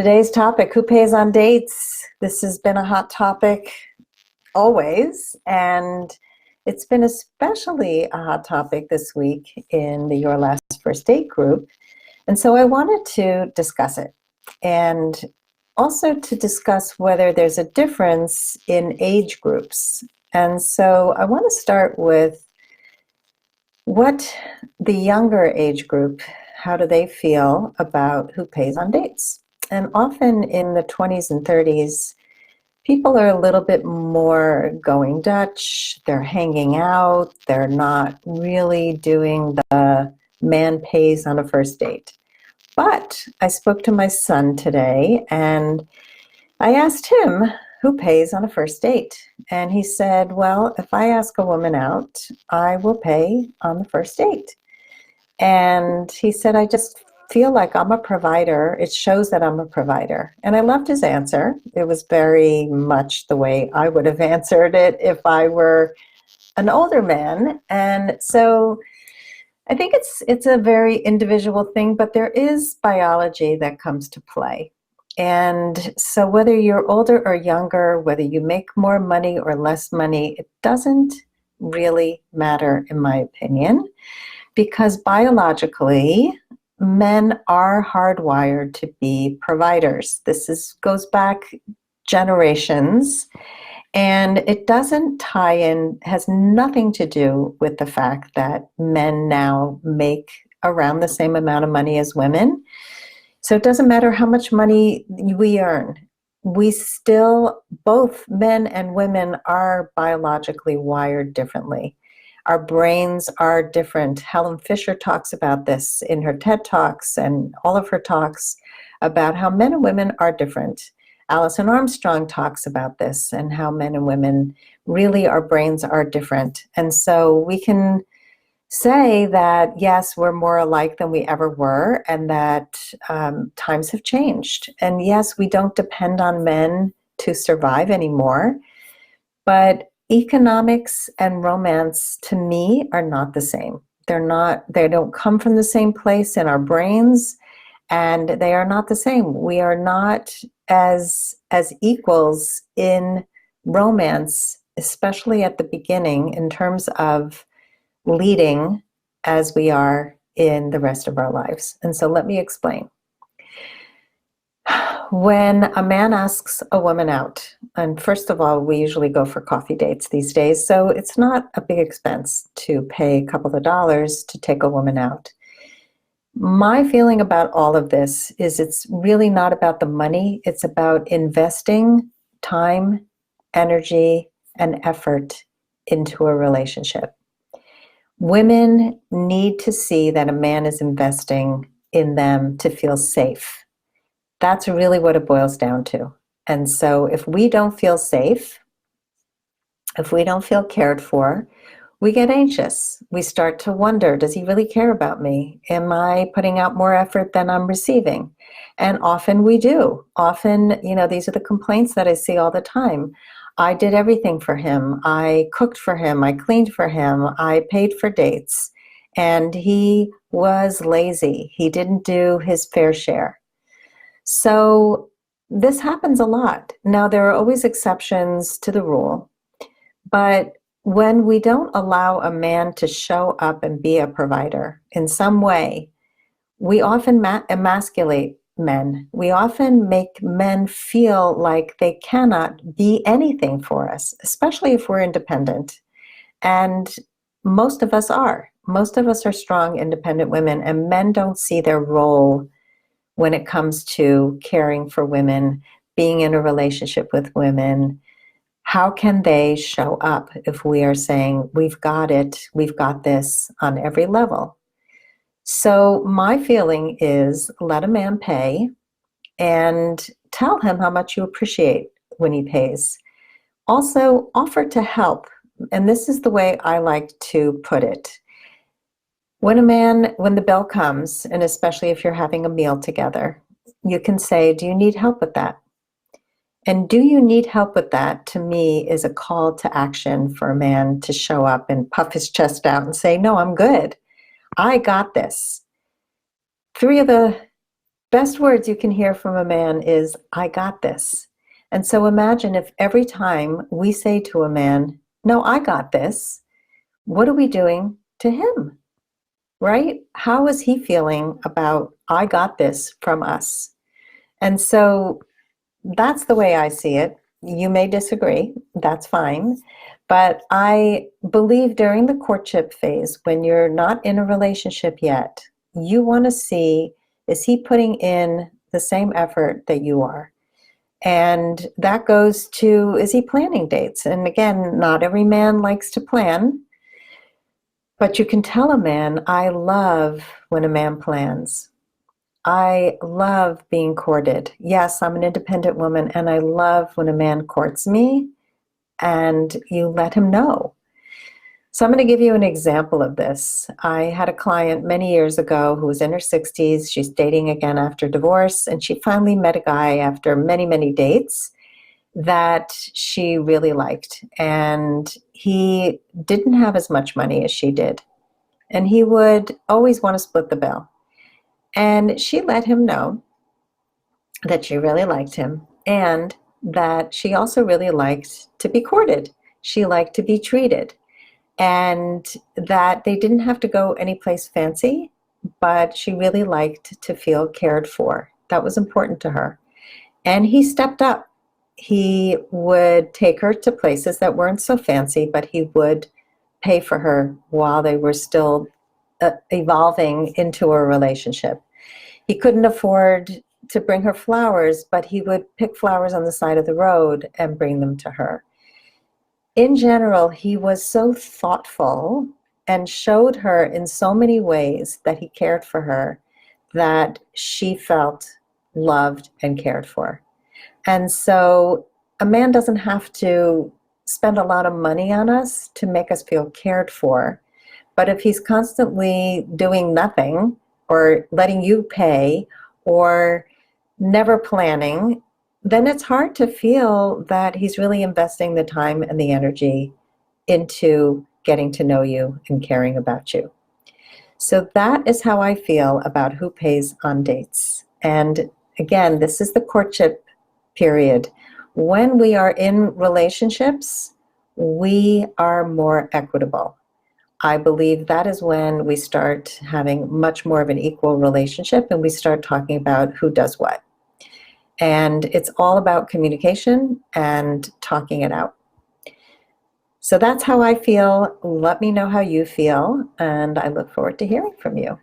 Today's topic, who pays on dates? This has been a hot topic always, and it's been especially a hot topic this week in the Your Last First Date group. And so I wanted to discuss it and also to discuss whether there's a difference in age groups. And so I want to start with what the younger age group, how do they feel about who pays on dates? And often in the 20s and 30s, people are a little bit more going Dutch, they're hanging out, they're not really doing the man pays on a first date. But I spoke to my son today and I asked him who pays on a first date. And he said, well, if I ask a woman out, I will pay on the first date. And he said, I just feel like I'm a provider. It shows that I'm a provider. And I loved his answer. It was very much the way I would have answered it if I were an older man. And so I think it's a very individual thing, but there is biology that comes to play. And so whether you're older or younger, whether you make more money or less money, it doesn't really matter, in my opinion, because biologically, men are hardwired to be providers. This goes back generations, and it doesn't tie in, has nothing to do with the fact that men now make around the same amount of money as women. So it doesn't matter how much money we earn. We still, both men and women, are biologically wired differently. Our brains are different. Helen Fisher talks about this in her TED Talks and all of her talks about how men and women are different. Alison Armstrong talks about this and how men and women really, our brains are different. And so we can say that, yes, we're more alike than we ever were, and that times have changed. And yes, we don't depend on men to survive anymore, but economics and romance, to me, are not the same. They don't come from the same place in our brains, and they are not the same. We are not as equals in romance, especially at the beginning, in terms of leading, as we are in the rest of our lives. And so let me explain. When a man asks a woman out, and first of all, we usually go for coffee dates these days, so it's not a big expense to pay a couple of dollars to take a woman out. My feeling about all of this is it's really not about the money, it's about investing time, energy, and effort into a relationship. Women need to see that a man is investing in them to feel safe. That's really what it boils down to. And so if we don't feel safe, if we don't feel cared for, we get anxious. We start to wonder, does he really care about me? Am I putting out more effort than I'm receiving? And often we do. Often, these are the complaints that I see all the time. I did everything for him. I cooked for him. I cleaned for him. I paid for dates. And he was lazy. He didn't do his fair share. So this happens a lot. Now, there are always exceptions to the rule, but when we don't allow a man to show up and be a provider in some way, we often emasculate men. We often make men feel like they cannot be anything for us, especially if we're independent. And most of us are. Most of us are strong, independent women, and men don't see their role when it comes to caring for women, being in a relationship with women. How can they show up if we are saying, we've got it, we've got this on every level? So my feeling is let a man pay and tell him how much you appreciate when he pays. Also, offer to help. And this is the way I like to put it. When the bell comes, and especially if you're having a meal together, you can say, do you need help with that? And do you need help with that, to me, is a call to action for a man to show up and puff his chest out and say, no, I'm good. I got this. 3 of the best words you can hear from a man is, I got this. And so imagine if every time we say to a man, no, I got this, what are we doing to him? Right? How is he feeling about, I got this from us? And so that's the way I see it. You may disagree, that's fine. But I believe during the courtship phase, when you're not in a relationship yet, you want to see, is he putting in the same effort that you are? And that goes to, is he planning dates? And again, not every man likes to plan, but you can tell a man, I love when a man plans. I love being courted. Yes, I'm an independent woman, and I love when a man courts me and you let him know. So I'm going to give you an example of this. I had a client many years ago who was in her 60s. She's dating again after divorce, and she finally met a guy after many, many dates that she really liked. And he didn't have as much money as she did. And he would always want to split the bill. And she let him know that she really liked him and that she also really liked to be courted. She liked to be treated. And that they didn't have to go anyplace fancy, but she really liked to feel cared for. That was important to her. And he stepped up. He would take her to places that weren't so fancy, but he would pay for her while they were still evolving into a relationship. He couldn't afford to bring her flowers, but he would pick flowers on the side of the road and bring them to her. In general, he was so thoughtful and showed her in so many ways that he cared for her that she felt loved and cared for. And so a man doesn't have to spend a lot of money on us to make us feel cared for. But if he's constantly doing nothing or letting you pay or never planning, then it's hard to feel that he's really investing the time and the energy into getting to know you and caring about you. So that is how I feel about who pays on dates. And again, this is the courtship period. When we are in relationships, we are more equitable. I believe that is when we start having much more of an equal relationship and we start talking about who does what. And it's all about communication and talking it out. So that's how I feel. Let me know how you feel, and I look forward to hearing from you.